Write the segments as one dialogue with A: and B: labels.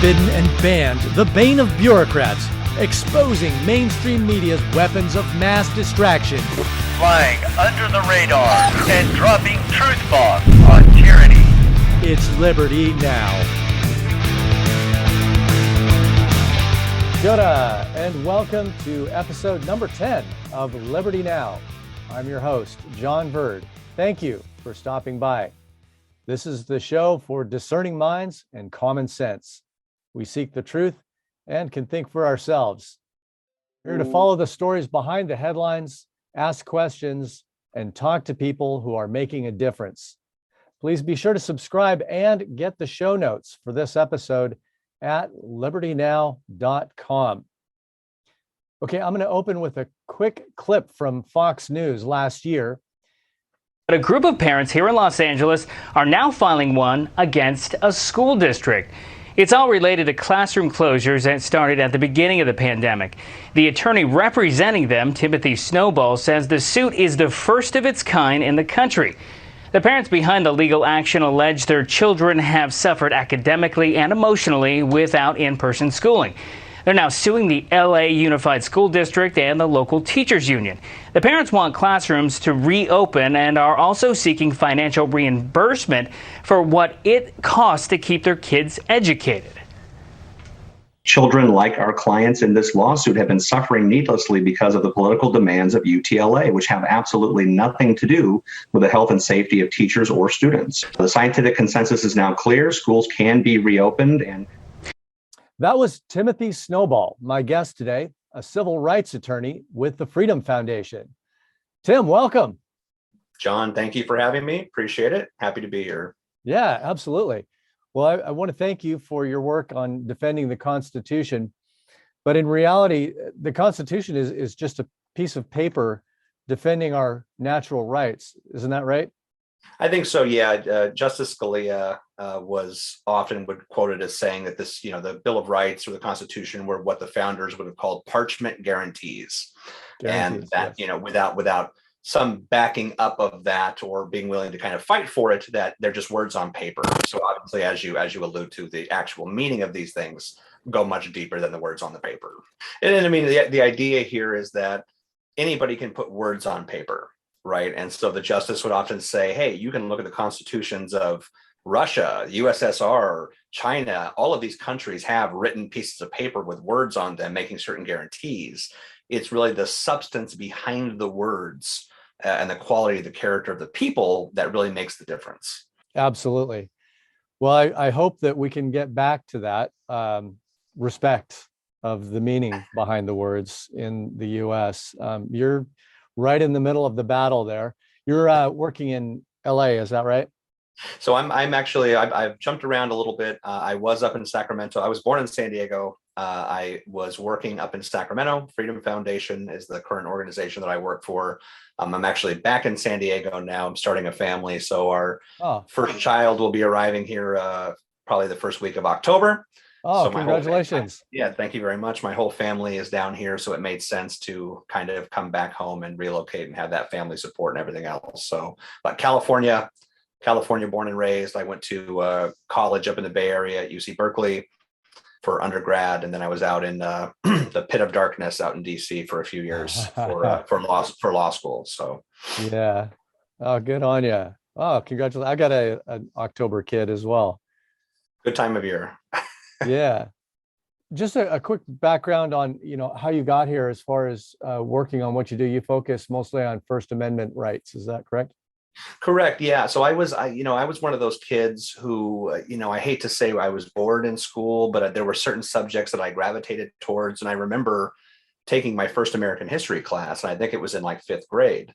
A: forbidden and banned, the bane of bureaucrats, exposing mainstream media's weapons of mass distraction.
B: Flying under the radar and dropping truth bombs on tyranny.
A: It's Liberty Now. Kia ora, and welcome to episode number 10 of Liberty Now. I'm your host, John Bird. Thank you for stopping by. This is the show for discerning minds and common sense. We seek the truth and can think for ourselves. We're here to follow the stories behind the headlines, ask questions, and talk to people who are making a difference. Please be sure to subscribe and get the show notes for this episode at libertynow.com. Okay, I'm going to open with a quick clip from Fox News last year.
C: But a group of parents here in Los Angeles are now filing one against a school district. It's all related to classroom closures that started at the beginning of the pandemic. The attorney representing them, Tim Snowball, says the suit is the first of its kind in the country. The parents behind the legal action allege their children have suffered academically and emotionally without in-person schooling. They're now suing the LA Unified School District and the local teachers union. The parents want classrooms to reopen and are also seeking financial reimbursement for what it costs to keep their kids educated.
D: Children like our clients in this lawsuit have been suffering needlessly because of the political demands of UTLA, which have absolutely nothing to do with the health and safety of teachers or students. The scientific consensus is now clear. Schools can be reopened. And
A: that was Tim Snowball, my guest today, a civil rights attorney with the Freedom Foundation. Tim, welcome.
D: John, thank you for having me. Appreciate it. Happy to be here.
A: Yeah, absolutely. Well, I want to thank you for your work on defending the Constitution. But in reality, the Constitution is just a piece of paper defending our natural rights. Isn't that right?
D: I think so, yeah. Justice Scalia was often quoted as saying that this, the Bill of Rights or the Constitution were what the founders would have called parchment guarantees. And that, yes, without some backing up of that or being willing to kind of fight for it, that they're just words on paper. So obviously, as you allude to, the actual meaning of these things go much deeper than the words on the paper. And I mean, the idea here is that anybody can put words on paper, right? And so the justice would often say, hey, you can look at the constitutions of Russia, USSR, China. All of these countries have written pieces of paper with words on them making certain guarantees. It's really the substance behind the words and the quality of the character of the people that really makes the difference.
A: Absolutely. Well, I hope that we can get back to that respect of the meaning behind the words in the U.S. You're right in the middle of the battle there. You're working in LA, is that right?
D: So I've jumped around a little bit. I was up in Sacramento. I was born in San Diego. I was working up in Sacramento. Freedom Foundation is the current organization that I work for. I'm actually back in San Diego now. I'm starting a family. So our first child will be arriving here probably the first week of October.
A: Oh,
D: so
A: congratulations.
D: Thank you very much. My whole family is down here, so it made sense to kind of come back home and relocate and have that family support and everything else. So, but California born and raised. I went to college up in the Bay Area at UC Berkeley for undergrad, and then I was out in the pit of darkness out in DC for a few years for law school. So,
A: yeah. Oh, good on you. Oh, congratulations. I got an October kid as well.
D: Good time of year.
A: Yeah. Just a quick background on, how you got here as far as working on what you do. You focus mostly on First Amendment rights. Is that correct?
D: Correct. Yeah. So I was one of those kids who, I hate to say I was bored in school, but there were certain subjects that I gravitated towards. And I remember taking my first American history class, and I think it was in like 5th grade.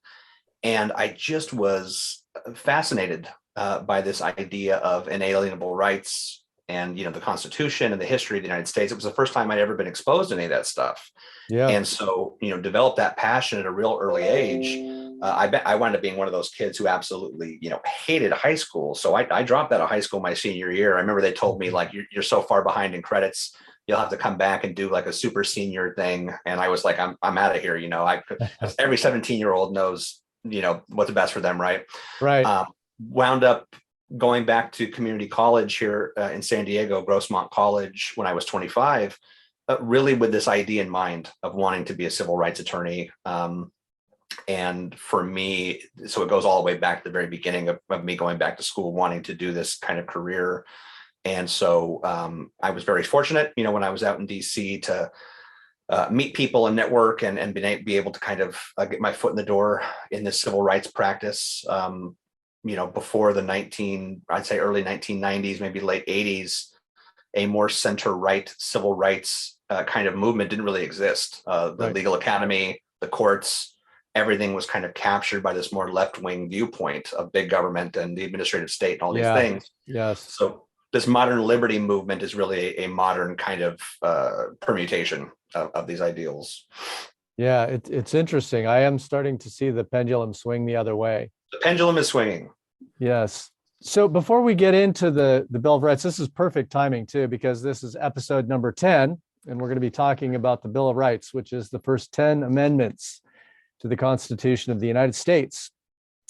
D: And I just was fascinated by this idea of inalienable rights and, the Constitution and the history of the United States. It was the first time I'd ever been exposed to any of that stuff. Yeah. And so, developed that passion at a real early age. I wound up being one of those kids who absolutely, hated high school. So I dropped out of high school my senior year. I remember they told me, like, you're so far behind in credits, you'll have to come back and do like a super senior thing. And I was like, I'm out of here. Every 17-year-old knows, what's the best for them. Right.
A: Right.
D: Wound up going back to community college here in San Diego, Grossmont College, when I was 25, really with this idea in mind of wanting to be a civil rights attorney. And for me, so it goes all the way back to the very beginning of me going back to school, wanting to do this kind of career. And so I was very fortunate, when I was out in DC to meet people and network and be able to kind of get my foot in the door in this civil rights practice. Before I'd say early 1990s, maybe late 80s, a more center-right civil rights kind of movement didn't really exist. The legal academy, the courts, everything was kind of captured by this more left-wing viewpoint of big government and the administrative state and all these things.
A: Yes.
D: So this modern liberty movement is really a modern kind of permutation of these ideals.
A: Yeah, it's interesting. I am starting to see the pendulum swing the other way.
D: The pendulum is swinging.
A: Yes. So before we get into the Bill of Rights, this is perfect timing too, because this is episode number 10, and we're going to be talking about the Bill of Rights, which is the first 10 amendments to the Constitution of the United States.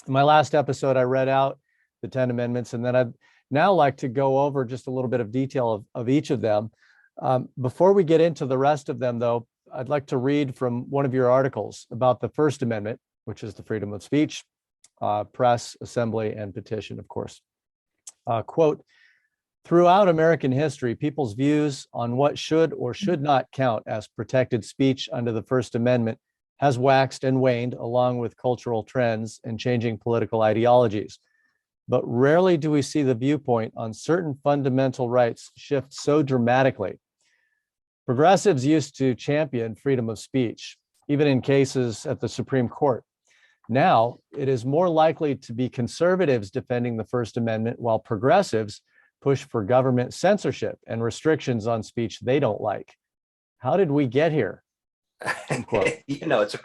A: In my last episode, I read out the 10 amendments, and then I'd now like to go over just a little bit of detail of each of them. Before we get into the rest of them, though, I'd like to read from one of your articles about the First Amendment, which is the freedom of speech, press, assembly, and petition, of course. Quote, throughout American history, people's views on what should or should not count as protected speech under the First Amendment has waxed and waned along with cultural trends and changing political ideologies. But rarely do we see the viewpoint on certain fundamental rights shift so dramatically. Progressives used to champion freedom of speech, even in cases at the Supreme Court. Now, it is more likely to be conservatives defending the First Amendment, while progressives push for government censorship and restrictions on speech they don't like. How did we get here?
D: It's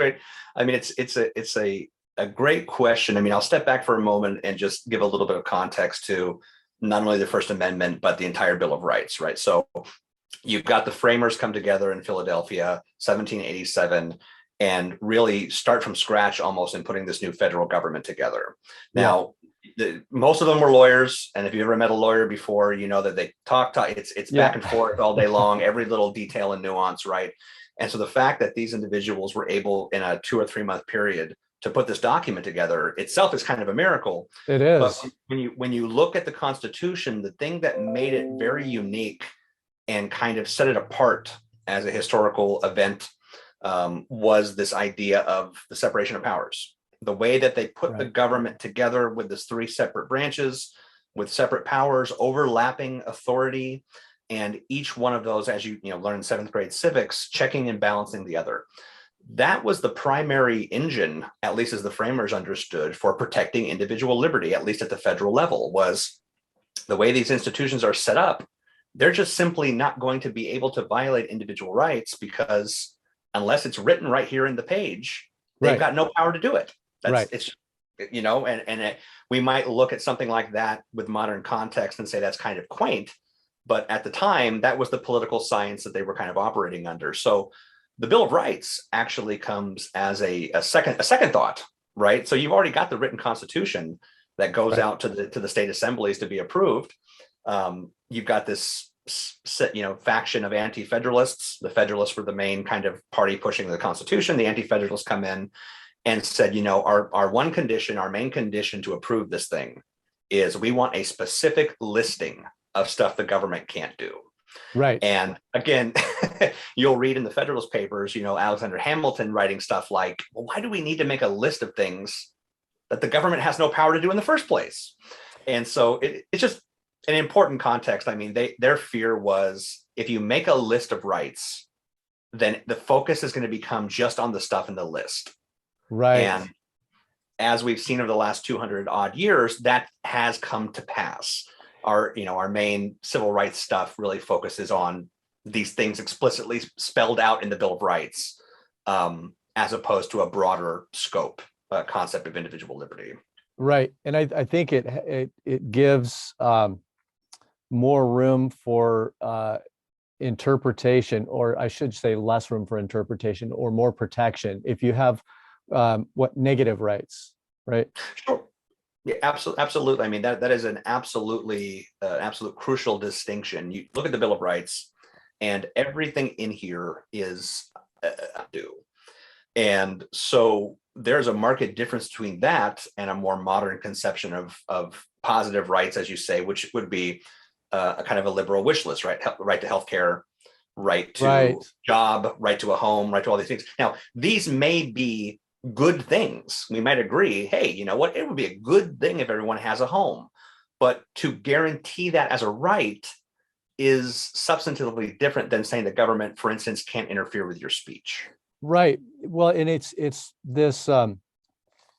D: a great question. I mean, I'll step back for a moment and just give a little bit of context to not only the First Amendment, but the entire Bill of Rights, right? So you've got the framers come together in Philadelphia, 1787, and really start from scratch almost in putting this new federal government together. Now, most of them were lawyers, and if you ever met a lawyer before, you know that they talk. It's back and forth all day long, every little detail and nuance, right? And so the fact that these individuals were able in a 2 or 3 month period to put this document together itself is kind of a miracle.
A: It is.
D: But when you look at the Constitution, the thing that made it very unique and kind of set it apart as a historical event was this idea of the separation of powers. The way that they put the government together with this 3 separate branches with separate powers, overlapping authority, and each one of those, as you learn in 7th grade civics, checking and balancing the other. That was the primary engine, at least as the framers understood, for protecting individual liberty, at least at the federal level, was the way these institutions are set up. They're just simply not going to be able to violate individual rights because unless it's written right here in the page, they've got no power to do it. It's, we might look at something like that with modern context and say that's kind of quaint. But at the time, that was the political science that they were kind of operating under. So the Bill of Rights actually comes as a second thought, right? So you've already got the written Constitution that goes out to the state assemblies to be approved. You've got this faction of anti-federalists. The Federalists were the main kind of party pushing the Constitution. The anti-federalists come in and said, our one condition, our main condition to approve this thing is we want a specific listing of stuff the government can't do.
A: Right.
D: And again, you'll read in the Federalist Papers, Alexander Hamilton writing stuff like, well, why do we need to make a list of things that the government has no power to do in the first place? And so it's just an important context. I mean, their fear was if you make a list of rights, then the focus is going to become just on the stuff in the list.
A: Right.
D: And as we've seen over the last 200 odd years, that has come to pass. Our main civil rights stuff really focuses on these things explicitly spelled out in the Bill of Rights, as opposed to a broader scope concept of individual liberty.
A: Right, and I think it gives more room for interpretation, or I should say less room for interpretation, or more protection if you have negative rights, right?
D: Sure. Yeah, absolutely. I mean, that is an absolute crucial distinction. You look at the Bill of Rights, and everything in here is due. And so there's a marked difference between that and a more modern conception of positive rights, as you say, which would be a kind of a liberal wish list, right? Right to healthcare, right to
A: Right.
D: job, right to a home, right to all these things. Now, these may be good things. We might agree, hey, you know what? It would be a good thing if everyone has a home. But to guarantee that as a right is substantively different than saying the government, for instance, can't interfere with your speech.
A: Right. Well, and it's this, I've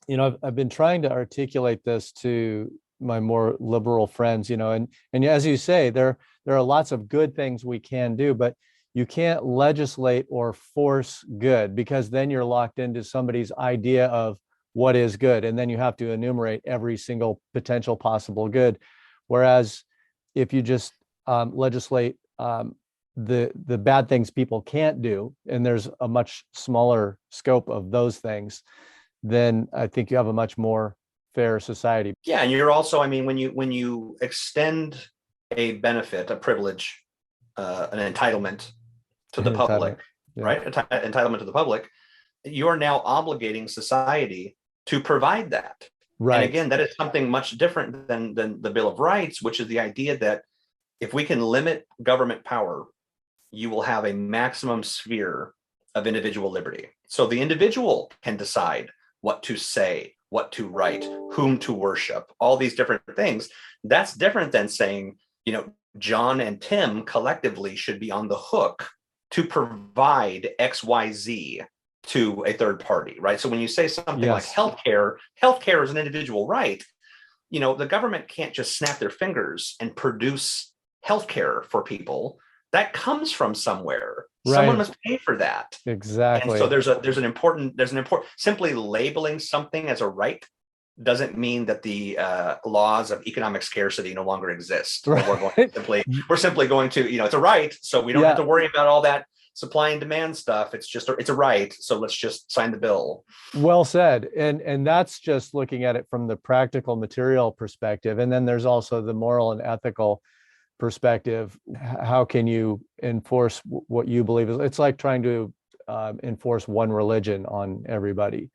A: been trying to articulate this to my more liberal friends, and as you say, there are lots of good things we can do, but you can't legislate or force good, because then you're locked into somebody's idea of what is good, and then you have to enumerate every single potential possible good. Whereas if you just legislate the bad things people can't do, and there's a much smaller scope of those things, then I think you have a much more fair society.
D: Yeah, and you're also, I mean, when you extend a benefit, a privilege, an entitlement to the public,
A: Yeah.
D: right? Entitlement to the public, you are now obligating society to provide that.
A: Right.
D: And again, that is something much different than the Bill of Rights, which is the idea that if we can limit government power, you will have a maximum sphere of individual liberty. So the individual can decide what to say, what to write, whom to worship, all these different things. That's different than saying, John and Tim collectively should be on the hook to provide XYZ to a third party, right? So when you say something like healthcare is an individual right, the government can't just snap their fingers and produce healthcare for people. That comes from somewhere. Right. Someone must pay for that.
A: Exactly.
D: And so there's an important simply labeling something as a right doesn't mean that the laws of economic scarcity no longer exist. Right. We're simply going to, it's a right, so we don't have to worry about all that supply and demand stuff. It's a right, so let's just sign the bill.
A: Well said. And that's just looking at it from the practical material perspective. And then there's also the moral and ethical perspective. How can you enforce what you believe is? It's like trying to enforce one religion on everybody.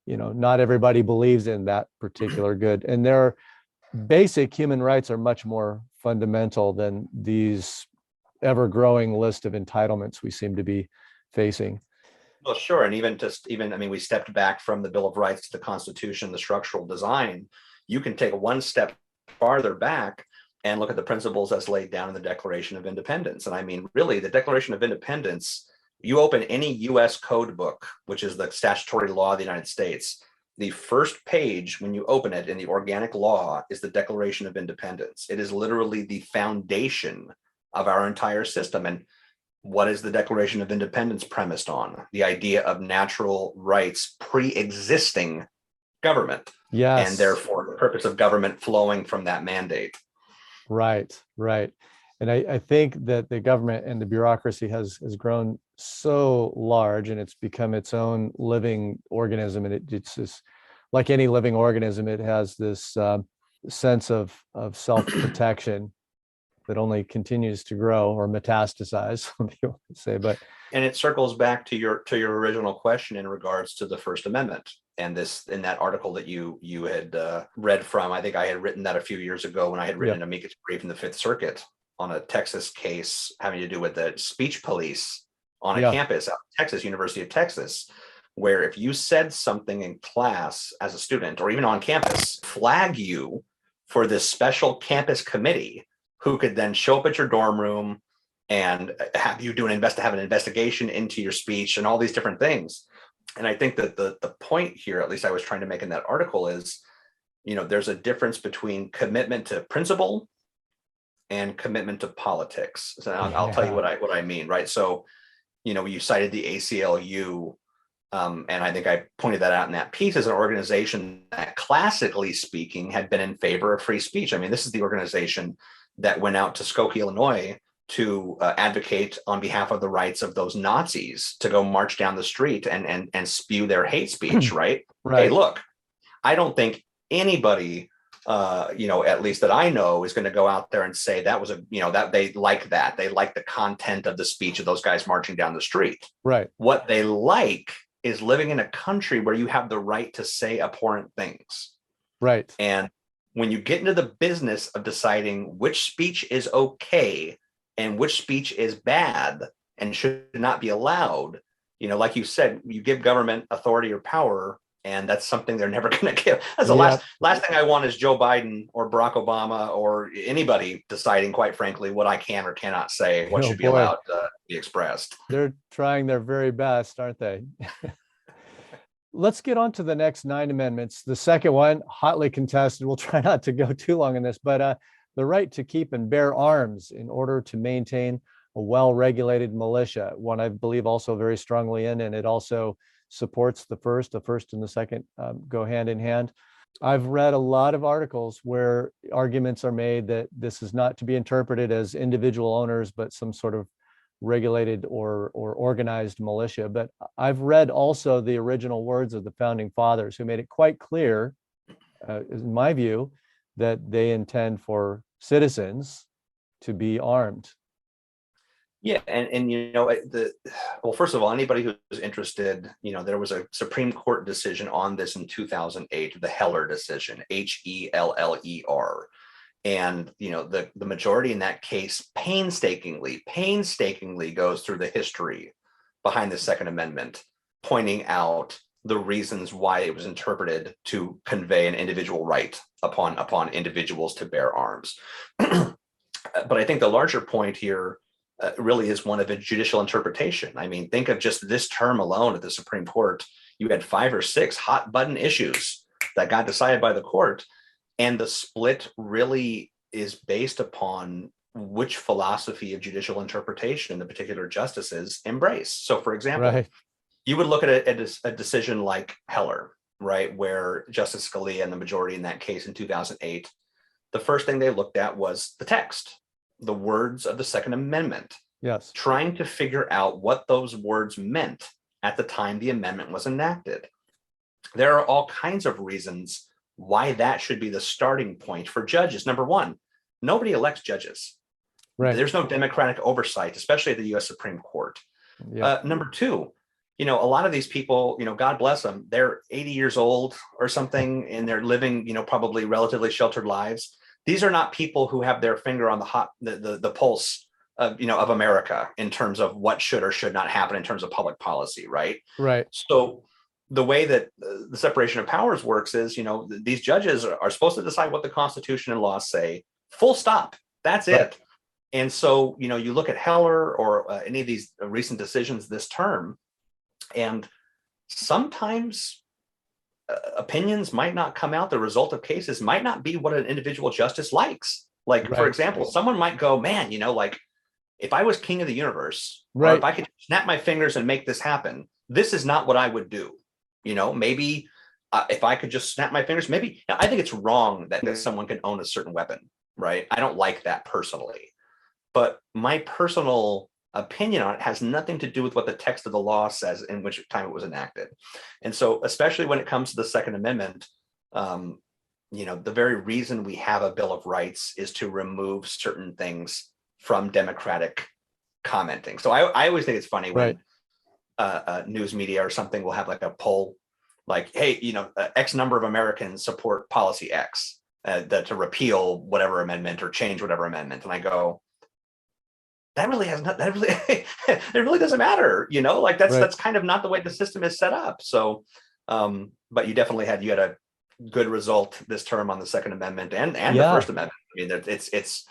A: Not everybody believes in that particular good, and their basic human rights are much more fundamental than these ever-growing list of entitlements we seem to be facing.
D: Well, sure. And even we stepped back from the Bill of Rights to the Constitution, the structural design. You can take one step farther back and look at the principles as laid down in the Declaration of Independence. And I mean, really, the Declaration of Independence, you open any U.S. code book, which is the statutory law of the United States, the first page when you open it in the organic law is the Declaration of Independence. It is literally the foundation of our entire system. And what is the Declaration of Independence premised on? The idea of natural rights pre-existing government.
A: Yes.
D: And therefore the purpose of government flowing from that mandate.
A: Right. And I think that the government and the bureaucracy has grown so large, and it's become its own living organism. And it's just like any living organism, it has this sense of self-protection that only continues to grow or metastasize, some people say.
D: And it circles back to your original question in regards to the First Amendment. And this, in that article that you had read from, I think I had written that a few years ago when I had written an amicus brief in the Fifth Circuit on a Texas case having to do with the speech police on a campus at Texas, University of Texas, where if you said something in class as a student or even on campus, flag you for this special campus committee who could then show up at your dorm room and have you have an investigation into your speech and all these different things. And I think that the point here, at least I was trying to make in that article, is, there's a difference between commitment to principle and commitment to politics. So I'll tell you what I mean, right? So, you cited the ACLU, and I think I pointed that out in that piece as an organization that, classically speaking, had been in favor of free speech. I mean, this is the organization that went out to Skokie, Illinois, to advocate on behalf of the rights of those Nazis to go march down the street and spew their hate speech, right? Hey, look, I don't think anybody, at least that I know, is going to go out there and say that was that they like that. They like the content of the speech of those guys marching down the street.
A: Right.
D: What they like is living in a country where you have the right to say abhorrent things.
A: Right.
D: And when you get into the business of deciding which speech is okay and which speech is bad and should not be allowed, like you said, you give government authority or power, and that's something they're never going to give. That's the last thing I want is Joe Biden or Barack Obama or anybody deciding, quite frankly, what I can or cannot say, what should be allowed to be expressed.
A: They're trying their very best, aren't they? Let's get on to the next 9 amendments. The second one, hotly contested. We'll try not to go too long in this, but the right to keep and bear arms in order to maintain a well-regulated militia, one I believe also very strongly in, and it also supports the first and the second go hand in hand. I've read a lot of articles where arguments are made that this is not to be interpreted as individual owners, but some sort of regulated or organized militia. But I've read also the original words of the founding fathers, who made it quite clear, in my view, that they intend for citizens to be armed.
D: Yeah, and well, first of all, anybody who's interested, there was a Supreme Court decision on this in 2008, the Heller decision, Heller. And the majority in that case painstakingly goes through the history behind the Second Amendment, pointing out the reasons why it was interpreted to convey an individual right upon individuals to bear arms. But I think the larger point here really is one of a judicial interpretation. I mean, think of just this term alone at the Supreme Court. You had 5 or 6 hot button issues that got decided by the court. And the split really is based upon which philosophy of judicial interpretation the particular justices embrace. So, for example, you would look at a decision like Heller, right, where Justice Scalia and the majority in that case in 2008, the first thing they looked at was the text, the words of the Second Amendment.
A: Yes. Trying
D: to figure out what those words meant at the time the amendment was enacted. There are all kinds of reasons why that should be the starting point for judges. Number one, nobody elects judges. Right. There's no democratic oversight, especially at the U.S. Supreme Court. Yeah. Number two, a lot of these people, God bless them, they're 80 years old or something, and they're living, probably relatively sheltered lives. These are not people who have their finger on the pulse of America in terms of what should or should not happen in terms of public policy, right? Right. So the way that the separation of powers works is, these judges are supposed to decide what the Constitution and laws say, full stop. That's it. And so, you look at Heller or any of these recent decisions this term, and sometimes opinions might not come out. The result of cases might not be what an individual justice likes. Like, for example, someone might go, man, if I was king of the universe, or if I could snap my fingers and make this happen, this is not what I would do. Maybe if I could just snap my fingers, maybe. Now, I think it's wrong that someone can own a certain weapon, right? I don't like that personally. But my personal opinion on it has nothing to do with what the text of the law says in which time it was enacted. And so, especially when it comes to the Second Amendment, the very reason we have a Bill of Rights is to remove certain things from democratic commenting. So I always think it's funny when news media or something will have like a poll, like, hey, X number of Americans support policy X, to repeal whatever amendment or change whatever amendment. And I go, that really has not, that really, it really doesn't matter, that's kind of not the way the system is set up. So, but you definitely had a good result this term on the Second Amendment and the First Amendment. I mean, it's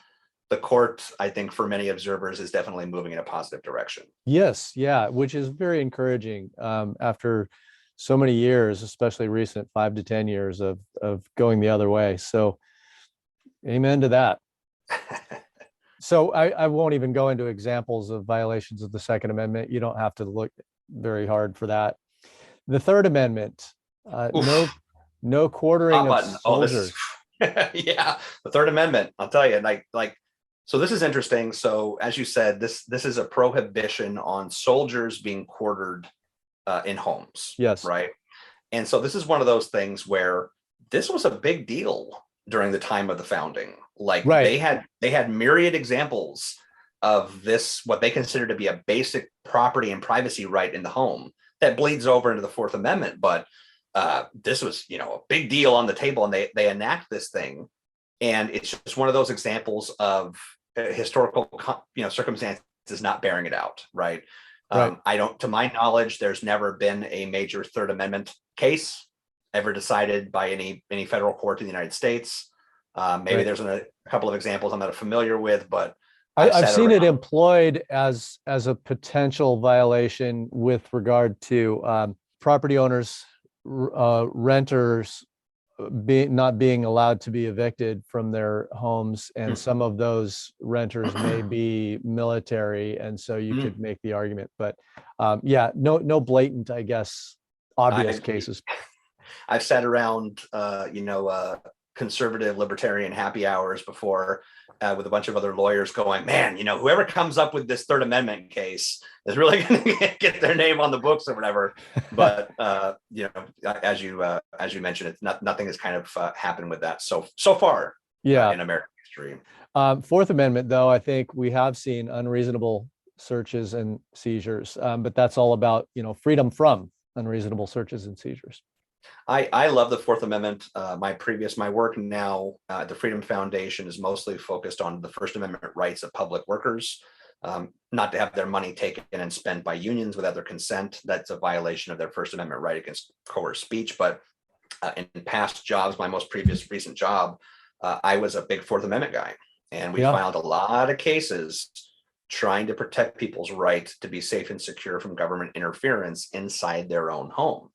D: the court, I think, for many observers, is definitely moving in a positive direction.
A: Yes, yeah, which is very encouraging after so many years, especially recent 5 to 10 years of going the other way. So, amen to that. So I won't even go into examples of violations of the Second Amendment. You don't have to look very hard for that. The Third Amendment, no quartering of soldiers.
D: Yeah, the Third Amendment. I'll tell you, so this is interesting. So as you said, this is a prohibition on soldiers being quartered in homes. Yes. Right. And so this is one of those things where this was a big deal during the time of the founding. Like
A: Right.
D: they had myriad examples of this, what they consider to be a basic property and privacy right in the home that bleeds over into the Fourth Amendment. But this was, a big deal on the table, and they enact this thing. And it's just one of those examples of historical, circumstances not bearing it out. Right.
A: Right.
D: I don't, to my knowledge, there's never been a major Third Amendment case ever decided by any federal court in the United States. Maybe
A: Right.
D: there's a couple of examples I'm not familiar with, but
A: I've seen it employed as a potential violation with regard to property owners, renters not being allowed to be evicted from their homes, and some of those renters may be military, and so you could make the argument. But no blatant, I guess, obvious cases.
D: I've sat around, conservative libertarian happy hours before with a bunch of other lawyers going, man, whoever comes up with this Third Amendment case is really going to get their name on the books or whatever. But, as you mentioned, it's nothing has kind of happened with that so far in American history.
A: Fourth Amendment, though, I think we have seen unreasonable searches and seizures, but that's all about, freedom from unreasonable searches and seizures.
D: I love the Fourth Amendment. My work now at the Freedom Foundation is mostly focused on the First Amendment rights of public workers, not to have their money taken and spent by unions without their consent. That's a violation of their First Amendment right against coerced speech. But in past jobs, my most recent job, I was a big Fourth Amendment guy, and we filed a lot of cases trying to protect people's right to be safe and secure from government interference inside their own home.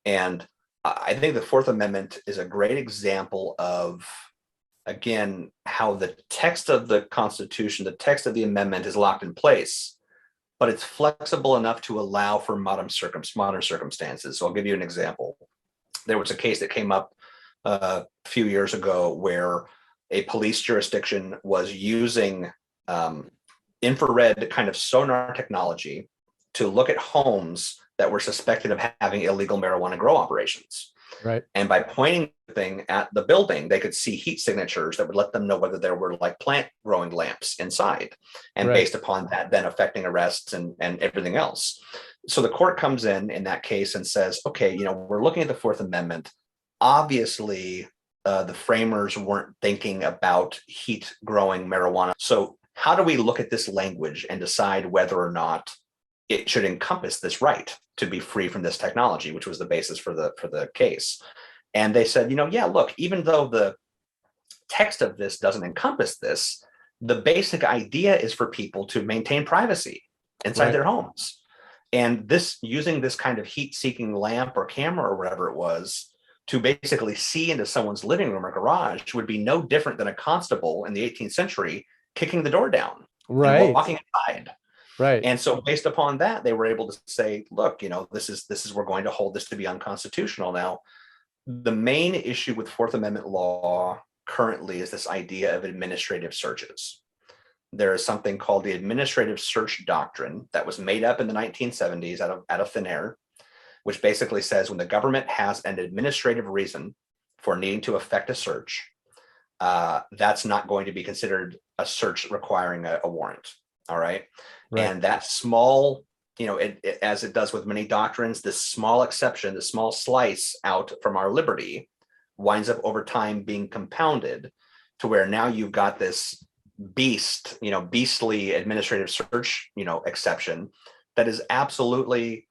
D: And I think the Fourth Amendment is a great example of, again, how the text of the Constitution, the text of the amendment is locked in place, but it's flexible enough to allow for modern circumstances. So I'll give you an example. There was a case that came up a few years ago where a police jurisdiction was using infrared kind of sonar technology to look at homes that were suspected of having illegal marijuana grow operations.
A: Right.
D: And by pointing the thing at the building, they could see heat signatures that would let them know whether there were like plant growing lamps inside. And based upon that, then affecting arrests and everything else. So the court comes in that case and says, okay, we're looking at the Fourth Amendment. Obviously, the framers weren't thinking about heat growing marijuana. So how do we look at this language and decide whether or not it should encompass this right to be free from this technology, which was the basis for the case? And they said, look, even though the text of this doesn't encompass this, the basic idea is for people to maintain privacy inside their homes. And this, using this kind of heat-seeking lamp or camera or whatever it was to basically see into someone's living room or garage would be no different than a constable in the 18th century kicking the door down and walking inside.
A: Right.
D: And so based upon that, they were able to say, look, this is we're going to hold this to be unconstitutional. Now, the main issue with Fourth Amendment law currently is this idea of administrative searches. There is something called the administrative search doctrine that was made up in the 1970s out of thin air, which basically says when the government has an administrative reason for needing to effect a search, that's not going to be considered a search requiring a warrant. All right. And that small, as it does with many doctrines, this small exception, the small slice out from our liberty winds up over time being compounded to where now you've got this beastly administrative search, exception that is absolutely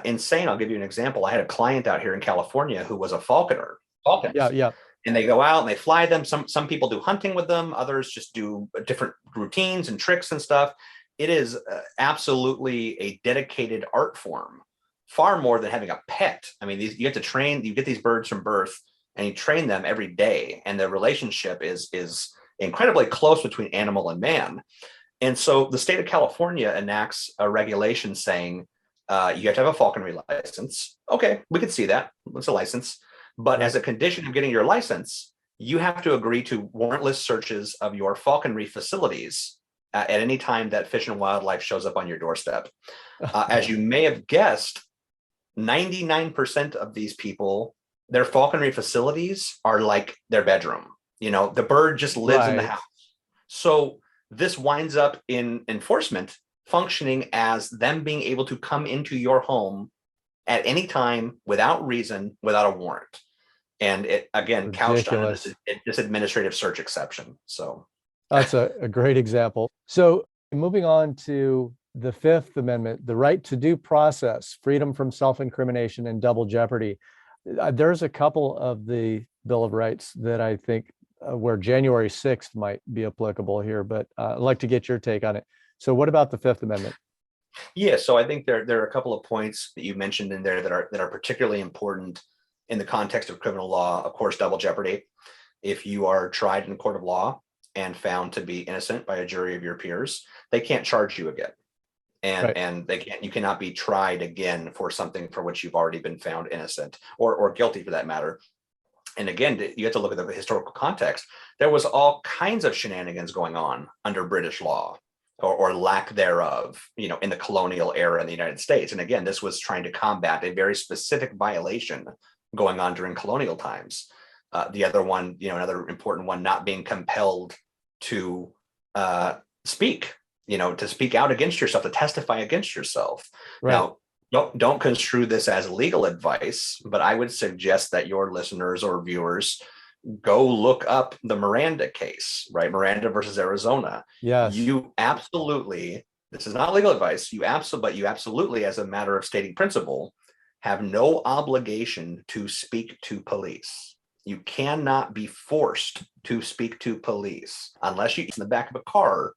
D: insane. I'll give you an example. I had a client out here in California who was a falconer.
A: Yeah.
D: And they go out and they fly them. Some people do hunting with them. Others just do different routines and tricks and stuff. It is absolutely a dedicated art form, far more than having a pet. I mean, you have to train, you get these birds from birth and you train them every day. And the relationship is incredibly close between animal and man. And so the state of California enacts a regulation saying you have to have a falconry license. Okay, we can see that. It's a license. But as a condition of getting your license, you have to agree to warrantless searches of your falconry facilities at any time that Fish and Wildlife shows up on your doorstep. As you may have guessed, 99% of these people their falconry facilities are like their bedroom. The bird just lives in the
A: Right.
D: house. So this winds up in enforcement functioning as them being able to come into your home at any time without reason, without a warrant. And it, again, couched under
A: Ridiculous.
D: this administrative search exception. So
A: That's a great example. So moving on to the Fifth Amendment, the right to due process, freedom from self-incrimination, and double jeopardy. There's a couple of the Bill of Rights that I think where January 6th might be applicable here, but I'd like to get your take on it. So what about the Fifth Amendment?
D: yeah, so I think there are a couple of points that you mentioned in there that are particularly important in the context of criminal law. Of course, double jeopardy. If you are tried in a court of law and found to be innocent by a jury of your peers, they can't charge you again. And you cannot be tried again for something for which you've already been found innocent or guilty for that matter. And again, you have to look at the historical context. There was all kinds of shenanigans going on under British law or lack thereof, in the colonial era in the United States. And again, this was trying to combat a very specific violation going on during colonial times. The other one, another important one, not being compelled to speak, to speak out against yourself, to testify against yourself.
A: Right.
D: Now, don't construe this as legal advice, but I would suggest that your listeners or viewers go look up the Miranda case, right? Miranda versus Arizona.
A: Yes.
D: You absolutely, this is not legal advice, but you absolutely, as a matter of stating principle, have no obligation to speak to police. You cannot be forced to speak to police unless you're in the back of a car.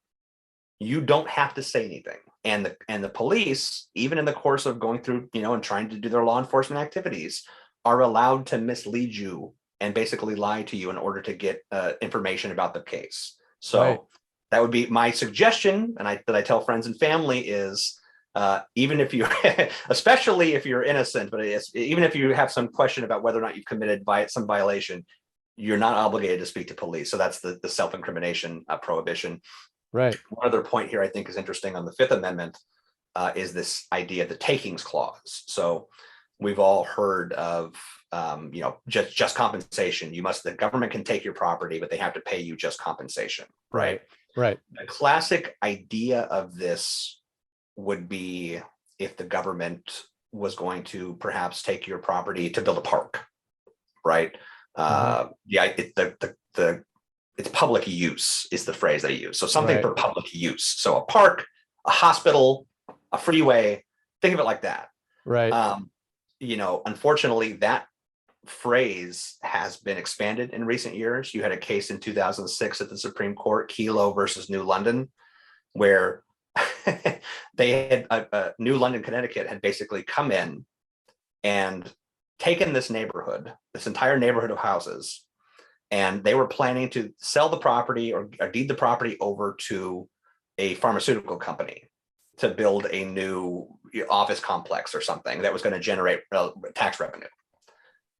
D: You don't have to say anything. And the police, even in the course of going through, and trying to do their law enforcement activities, are allowed to mislead you and basically lie to you in order to get information about the case. So
A: Right.
D: That would be my suggestion, and that I tell friends and family is, even if you, especially if you're innocent, but even if you have some question about whether or not you've committed some violation, you're not obligated to speak to police. So that's the self-incrimination prohibition.
A: Right.
D: One other point here I think is interesting on the Fifth Amendment is this idea of the takings clause. So we've all heard of, just compensation. The government can take your property, but they have to pay you just compensation, right?
A: Right.
D: The classic idea of this would be if the government was going to perhaps take your property to build a park, right? It's public use is the phrase they use. So something for public use. So a park, a hospital, a freeway, think of it like that.
A: Right.
D: Unfortunately, that phrase has been expanded in recent years. You had a case in 2006 at the Supreme Court, Kelo versus New London, where they had New London, Connecticut had basically come in and taken this entire neighborhood of houses, and they were planning to sell the property or deed the property over to a pharmaceutical company to build a new office complex or something that was going to generate tax revenue.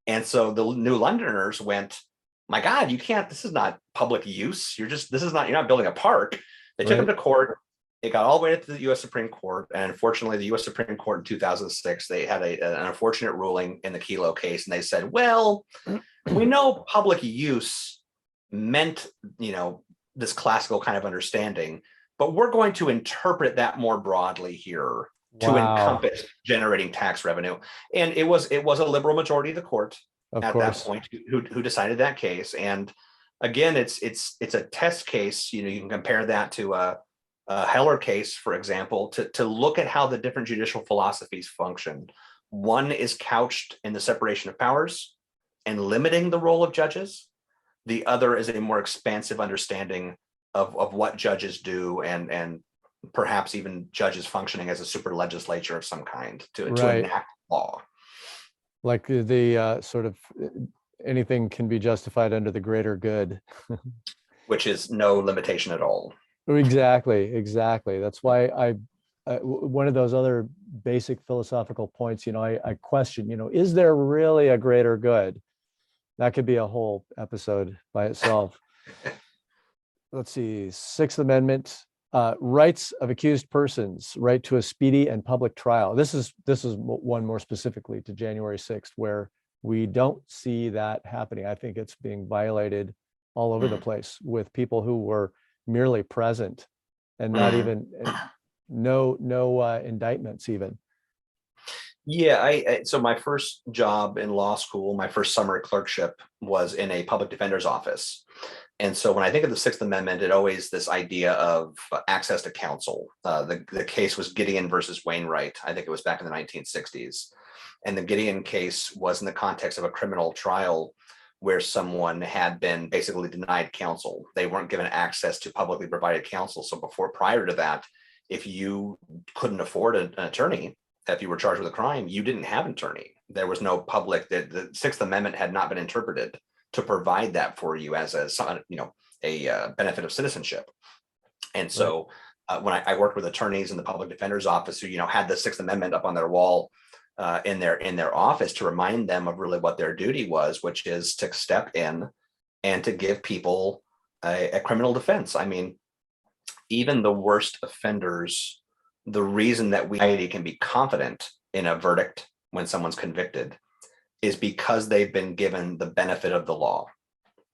D: And so the New Londoners went, my God, you can't, this is not public use. You're not building a park. They took them to court. It got all the way to the U.S. Supreme Court. And unfortunately, the U.S. Supreme Court in 2006, they had an unfortunate ruling in the Kelo case. And they said, well, we know public use meant, this classical kind of understanding, but we're going to interpret that more broadly here to encompass generating tax revenue. And it was a liberal majority of the court that point who decided that case. And again, it's a test case. You can compare that to a Heller case, for example, to look at how the different judicial philosophies function. One is couched in the separation of powers and limiting the role of judges. The other is a more expansive understanding of what judges do and perhaps even judges functioning as a super legislature of some kind to enact law.
A: Like the sort of anything can be justified under the greater good.
D: Which is no limitation at all.
A: Exactly. That's why one of those other basic philosophical points, I question, is there really a greater good? That could be a whole episode by itself. Let's see, Sixth Amendment, rights of accused persons, right to a speedy and public trial. This is one more specifically to January 6th, where we don't see that happening. I think it's being violated all over the place with people who were merely present and not even no indictments even.
D: Yeah, so my first job in law school, my first summer clerkship was in a public defender's office. And so when I think of the Sixth Amendment, it always this idea of access to counsel. The case was Gideon versus Wainwright. I think it was back in the 1960s. And the Gideon case was in the context of a criminal trial where someone had been basically denied counsel. They weren't given access to publicly provided counsel. So prior to that, if you couldn't afford an attorney, if you were charged with a crime, you didn't have an attorney. There was no public, the Sixth Amendment had not been interpreted to provide that for you as a benefit of citizenship. And so when I worked with attorneys in the public defender's office who, had the Sixth Amendment up on their wall in their office to remind them of really what their duty was, which is to step in and to give people a criminal defense. I mean, even the worst offenders, the reason that we can be confident in a verdict when someone's convicted is because they've been given the benefit of the law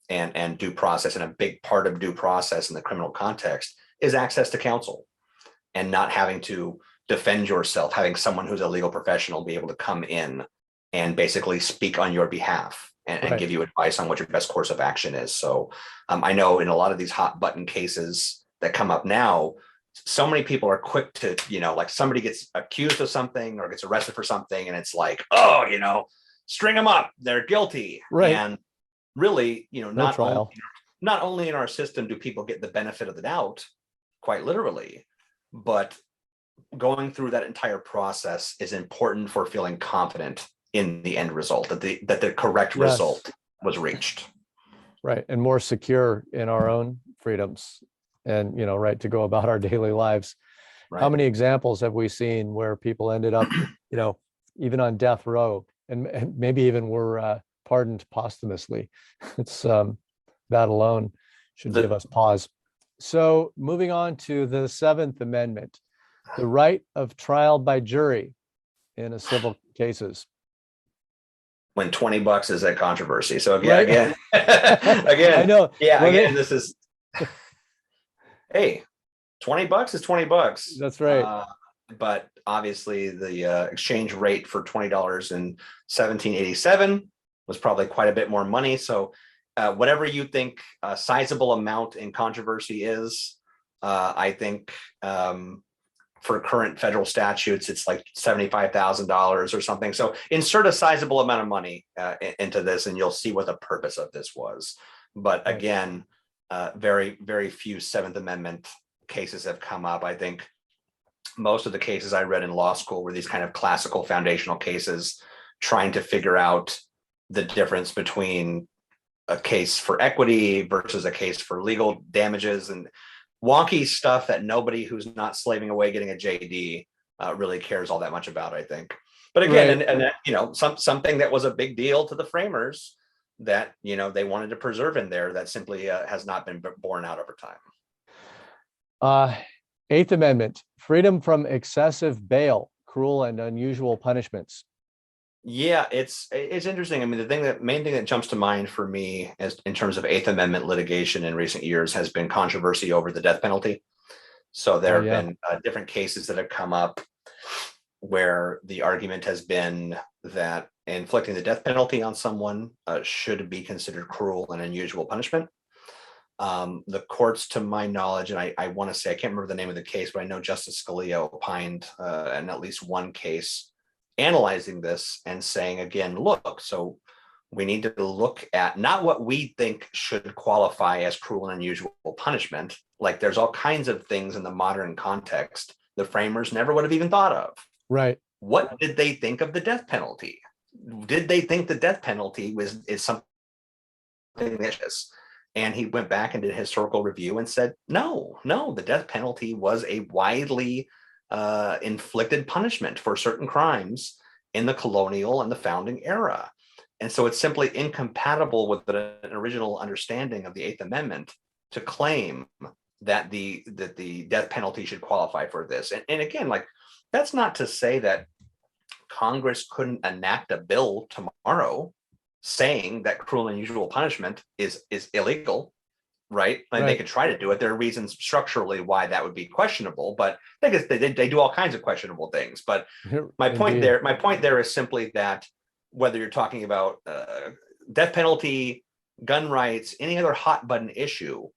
D: and due process. And a big part of due process in the criminal context is access to counsel and not having to defend yourself, having someone who's a legal professional be able to come in and basically speak on your behalf and give you advice on what your best course of action is. So I know in a lot of these hot button cases that come up now, so many people are quick to, like somebody gets accused of something or gets arrested for something. And it's like, string them up, they're guilty.
A: Right.
D: And really, not only in our system do people get the benefit of the doubt, quite literally, but going through that entire process is important for feeling confident in the end result, that the correct result was reached.
A: Right. And more secure in our own freedoms and, to go about our daily lives. Right. How many examples have we seen where people ended up, even on death row and maybe even were pardoned posthumously? It's that alone should give us pause. So moving on to the Seventh Amendment, the right of trial by jury in a civil cases.
D: When $20 is a controversy. So again,
A: I know.
D: This is, hey, $20 is $20.
A: That's right.
D: But obviously the exchange rate for $20 in 1787 was probably quite a bit more money. So whatever you think a sizable amount in controversy is, I think for current federal statutes, it's like $75,000 or something. So insert a sizable amount of money into this and you'll see what the purpose of this was. But again, very, very few Seventh Amendment cases have come up. I think most of the cases I read in law school were these kind of classical foundational cases trying to figure out the difference between a case for equity versus a case for legal damages and wonky stuff that nobody who's not slaving away getting a JD really cares all that much about, I think. But again, and something that was a big deal to the framers that, they wanted to preserve in there that simply has not been borne out over time.
A: Eighth Amendment, freedom from excessive bail, cruel and unusual punishments.
D: Yeah, it's interesting. I mean, main thing that jumps to mind for me as in terms of Eighth Amendment litigation in recent years has been controversy over the death penalty. So there have been different cases that have come up where the argument has been that inflicting the death penalty on someone should be considered cruel and unusual punishment. The courts, to my knowledge, and I want to say, I can't remember the name of the case, but I know Justice Scalia opined in at least one case analyzing this and saying, again, look, so we need to look at not what we think should qualify as cruel and unusual punishment. Like there's all kinds of things in the modern context the framers never would have even thought of.
A: Right.
D: What did they think of the death penalty? Did they think the death penalty is something vicious? And he went back and did a historical review and said, no, the death penalty was a widely inflicted punishment for certain crimes in the colonial and the founding era. And so it's simply incompatible with an original understanding of the Eighth Amendment to claim that the death penalty should qualify for this. And again, like that's not to say that Congress couldn't enact a bill tomorrow saying that cruel and unusual punishment is illegal, right? And they could try to do it. There are reasons structurally why that would be questionable, but I guess they do all kinds of questionable things. But my point there is simply that whether you're talking about death penalty, gun rights, any other hot button issue,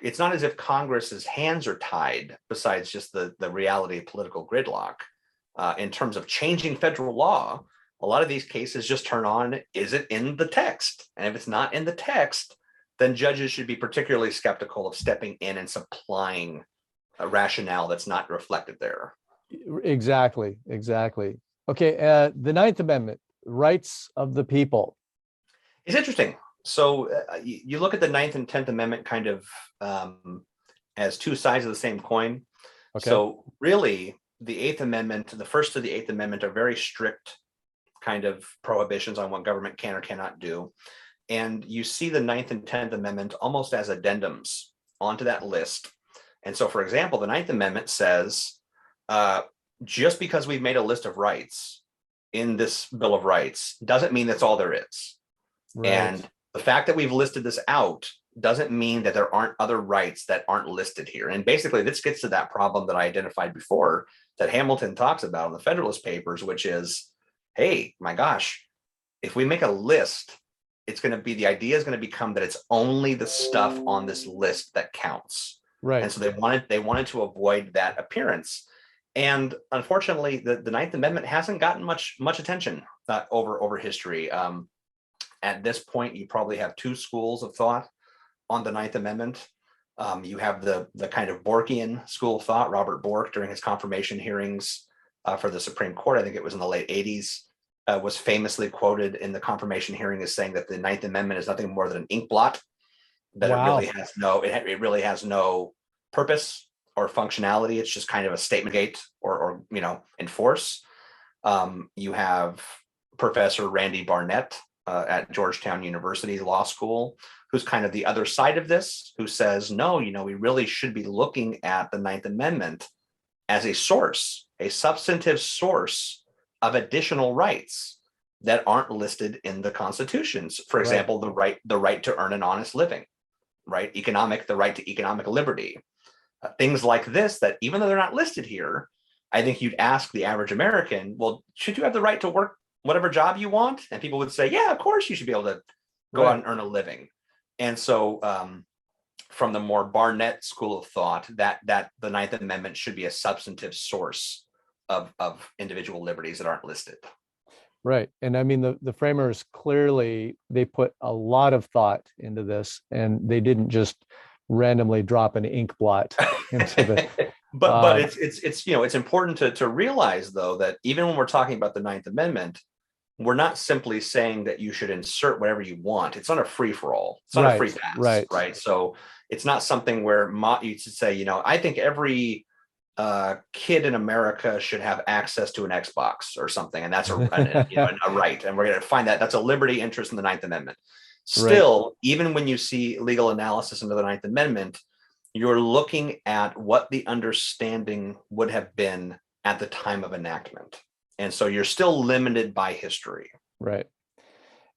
D: it's not as if Congress's hands are tied, besides just the reality of political gridlock. In terms of changing federal law, a lot of these cases just turn on, is it in the text? And if it's not in the text, then judges should be particularly skeptical of stepping in and supplying a rationale that's not reflected there.
A: Exactly. Okay, the Ninth Amendment, rights of the people.
D: It's interesting. So you look at the Ninth and 10th Amendment kind of as two sides of the same coin. Okay. So really, the Eighth Amendment, the first to the Eighth Amendment, are very strict kind of prohibitions on what government can or cannot do. And you see the Ninth and 10th Amendment almost as addendums onto that list. And so, for example, the Ninth Amendment says, just because we've made a list of rights in this Bill of Rights doesn't mean that's all there is. Right. And the fact that we've listed this out doesn't mean that there aren't other rights that aren't listed here. And basically, this gets to that problem that I identified before that Hamilton talks about in the Federalist Papers, which is, hey, my gosh, if we make a list, the idea is going to become that it's only the stuff on this list that counts. Right. And so they wanted to avoid that appearance. And unfortunately, the Ninth Amendment hasn't gotten much attention over history. At this point, you probably have two schools of thought on the Ninth Amendment. You have the kind of Borkian school of thought. Robert Bork, during his confirmation hearings for the Supreme Court, I think it was in the late 80s, was famously quoted in the confirmation hearing as saying that the Ninth Amendment is nothing more than an ink blot, that wow. it really has no purpose or functionality. It's just kind of a statement gate or enforce. You have Professor Randy Barnett at Georgetown University Law School, who's kind of the other side of this, who says, no, we really should be looking at the Ninth Amendment as a substantive source of additional rights that aren't listed in the constitutions. For example, the right to earn an honest living, right? The right to economic liberty. Things like this, that even though they're not listed here, I think you'd ask the average American, well, should you have the right to work whatever job you want? And people would say, yeah, of course you should be able to go out and earn a living. And so from the more Barnett school of thought, that the Ninth Amendment should be a substantive source of individual liberties that aren't listed.
A: Right. And I mean, the framers clearly, they put a lot of thought into this, and they didn't just randomly drop an ink blot into the
D: but it's important to realize, though, that even when we're talking about the Ninth Amendment, we're not simply saying that you should insert whatever you want. It's not a free-for-all. It's not a free pass, right? So it's not something where you should say, I think every kid in America should have access to an Xbox or something, and that's a right. And we're going to find that's a liberty interest in the Ninth Amendment. Still, even when you see legal analysis into the Ninth Amendment, you're looking at what the understanding would have been at the time of enactment. And so you're still limited by history. Right.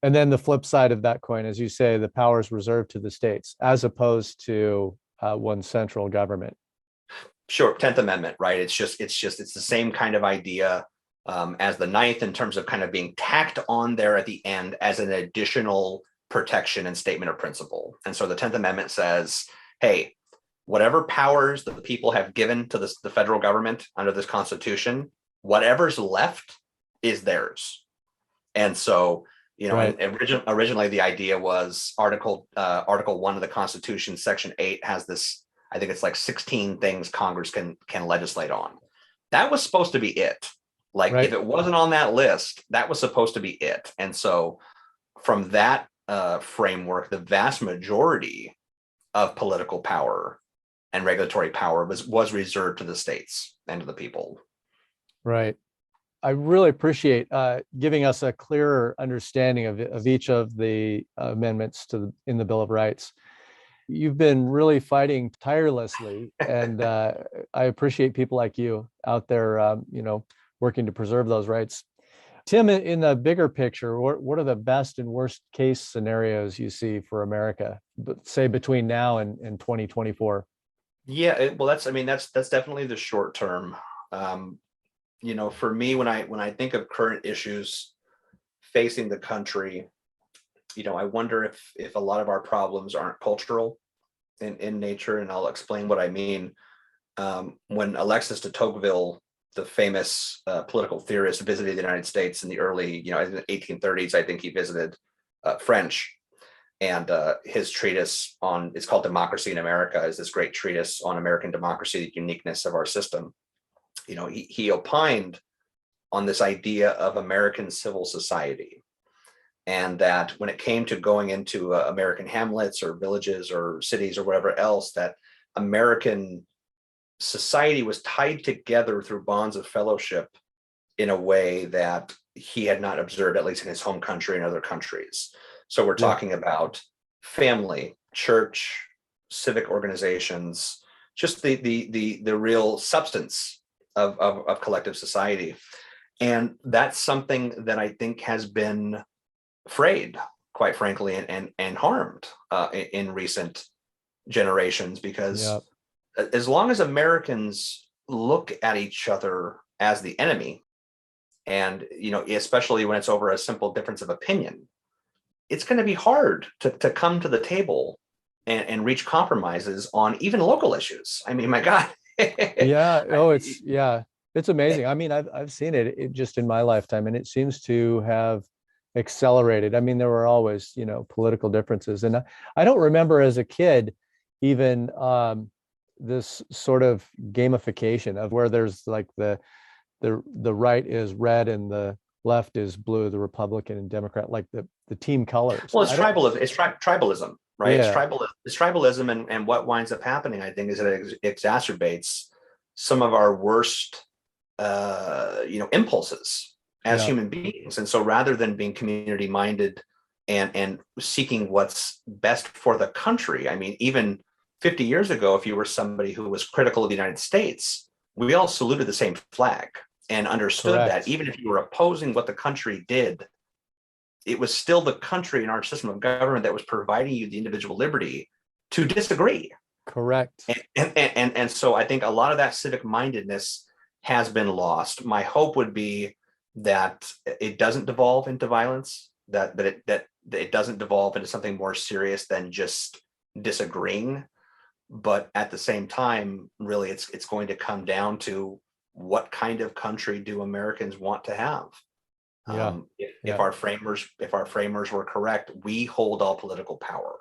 A: And then the flip side of that coin, as you say, the power is reserved to the states as opposed to one central government.
D: Sure. 10th Amendment, right? It's the same kind of idea as the Ninth, in terms of kind of being tacked on there at the end as an additional protection and statement of principle. And so the 10th Amendment says, hey, whatever powers that the people have given to the federal government under this Constitution, whatever's left is theirs. And so, originally the idea was Article 1 of the Constitution, Section 8 has this, I think it's like 16 things Congress can legislate on. That was supposed to be it. If it wasn't on that list, that was supposed to be it. And so from that framework, the vast majority of political power and regulatory power was reserved to the states and to the people. Right.
A: I really appreciate giving us a clearer understanding of each of the amendments in the Bill of Rights. You've been really fighting tirelessly, and I appreciate people like you out there, working to preserve those rights. Tim, in the bigger picture, what are the best and worst case scenarios you see for America, say between now and 2024?
D: Yeah, well, that's definitely the short term. For me, when I think of current issues facing the country, I wonder if a lot of our problems aren't cultural in nature, and I'll explain what I mean. When Alexis de Tocqueville, the famous political theorist, visited the United States in the early, in the 1830s, I think he visited French, and his treatise it's called Democracy in America, is this great treatise on American democracy, the uniqueness of our system. He opined on this idea of American civil society, and that when it came to going into American hamlets or villages or cities or whatever else, that American society was tied together through bonds of fellowship in a way that he had not observed, at least in his home country and other countries. So we're talking about family, church, civic organizations, just the real substance of collective society. And that's something that I think has been frayed, quite frankly, and harmed in recent generations, because as long as Americans look at each other as the enemy, and especially when it's over a simple difference of opinion, it's going to be hard to come to the table and reach compromises on even local issues. I mean, my God.
A: It's amazing. I mean, I've seen it just in my lifetime, and it seems to have accelerated. I mean, there were always, political differences, and I don't remember as a kid even this sort of gamification of where there's like the right is red and the left is blue, the Republican and Democrat, like the team colors.
D: Well, it's tribalism. It's tribalism, right?
A: Yeah.
D: It's tribalism, and what winds up happening, I think, is that it exacerbates some of our worst, impulses as human beings. And so, rather than being community minded and seeking what's best for the country, I mean, even 50 years ago, if you were somebody who was critical of the United States, we all saluted the same flag and understood that even if you were opposing what the country did, it was still the country and our system of government that was providing you the individual liberty to disagree.
A: Correct.
D: And so I think a lot of that civic mindedness has been lost. My hope would be that it doesn't devolve into violence, that it doesn't devolve into something more serious than just disagreeing. But at the same time, really, it's going to come down to what kind of country do Americans want to have? If our framers were correct, we hold all political power,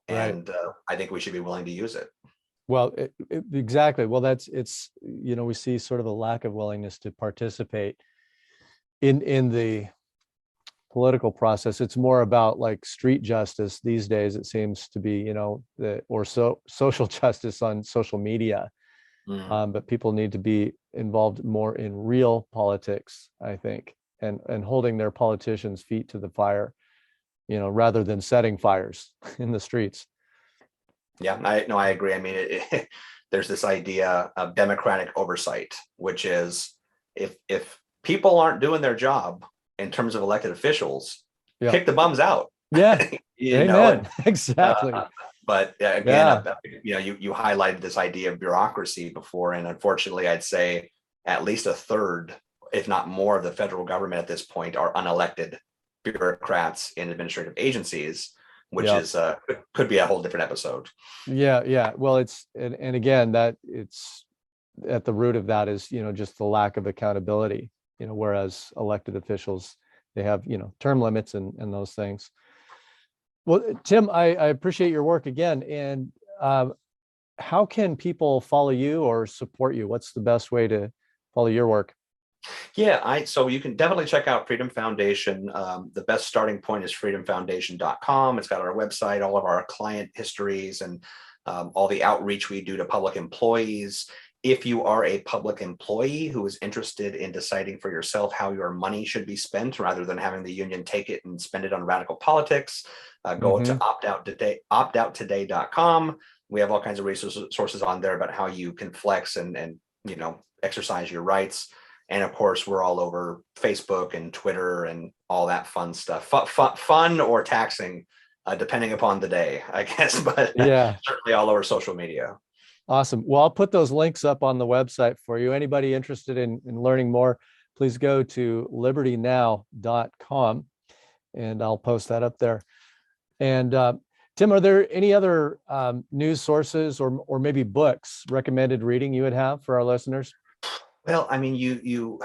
D: and I think we should be willing to use it.
A: Well, exactly. Well, we see sort of a lack of willingness to participate in the political process. It's more about like street justice these days. It seems to be, social justice on social media. But people need to be involved more in real politics, I think, and holding their politicians' feet to the fire, rather than setting fires in the streets.
D: Yeah, I agree. I mean, there's this idea of democratic oversight, which is if people aren't doing their job in terms of elected officials, kick the bums out.
A: Yeah, amen. Exactly.
D: But again, you highlighted this idea of bureaucracy before, and unfortunately, I'd say at least a third, if not more, of the federal government at this point are unelected bureaucrats in administrative agencies, which is could be a whole different episode.
A: Yeah. Well, it's and again, that it's at the root of that is just the lack of accountability. Whereas elected officials, they have term limits and those things. Well, Tim, I appreciate your work again. And how can people follow you or support you? What's the best way to follow your work?
D: Yeah, so you can definitely check out Freedom Foundation. The best starting point is freedomfoundation.com. It's got our website, all of our client histories, and all the outreach we do to public employees. If you are a public employee who is interested in deciding for yourself how your money should be spent rather than having the union take it and spend it on radical politics, go to optouttoday.com. We have all kinds of resources on there about how you can flex and exercise your rights. And of course, we're all over Facebook and Twitter and all that fun stuff. Fun or taxing, depending upon the day, I guess, but
A: Yeah.
D: certainly all over social media.
A: Awesome. Well, I'll put those links up on the website for you. Anybody interested in learning more, please go to libertynow.com and I'll post that up there. And Tim, are there any other news sources or maybe books recommended reading you would have for our listeners?
D: Well, I mean,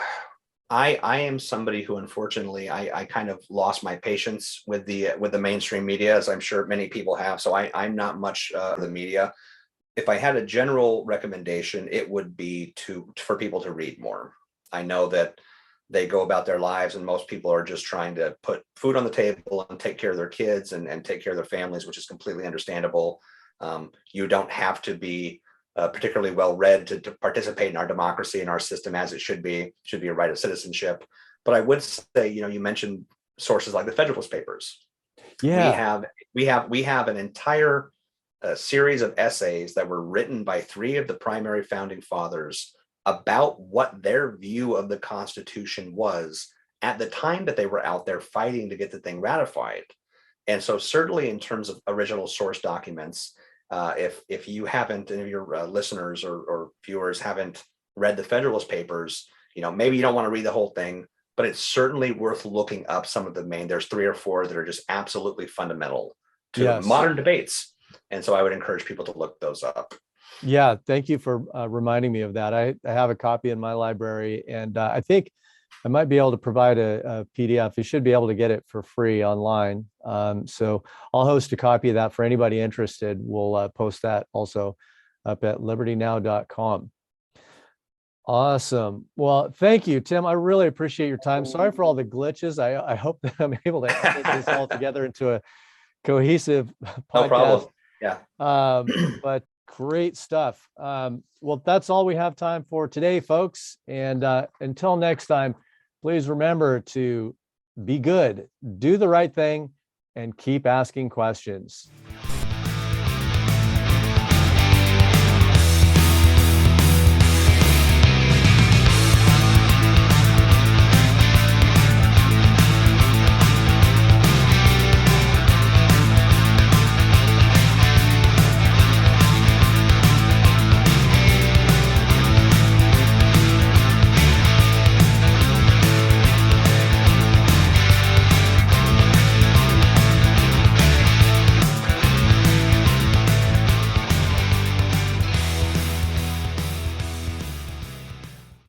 D: I am somebody who, unfortunately, I kind of lost my patience with the mainstream media, as I'm sure many people have. So I'm not much the media. If I had a general recommendation, it would be for people to read more. I know that they go about their lives and most people are just trying to put food on the table and take care of their kids and take care of their families, which is completely understandable. You don't have to be particularly well read to participate in our democracy and our system as it should be. It should be a right of citizenship. But I would say, you mentioned sources like the Federalist Papers.
A: Yeah.
D: We have an entire series of essays that were written by three of the primary founding fathers about what their view of the Constitution was at the time that they were out there fighting to get the thing ratified. And so certainly in terms of original source documents, if you haven't, any of your listeners or viewers haven't read the Federalist Papers, maybe you don't want to read the whole thing, but it's certainly worth looking up some of there's 3 or 4 that are just absolutely fundamental to modern debates. And so I would encourage people to look those up.
A: Yeah, thank you for reminding me of that. I have a copy in my library, and I think I might be able to provide a PDF. You should be able to get it for free online. So I'll host a copy of that for anybody interested. We'll post that also up at libertynow.com. Awesome. Well, thank you, Tim. I really appreciate your time. Sorry for all the glitches. I hope that I'm able to put this all together into a cohesive podcast.
D: No problem. Yeah.
A: But great stuff. Well, that's all we have time for today, folks. And until next time, please remember to be good, do the right thing, and keep asking questions.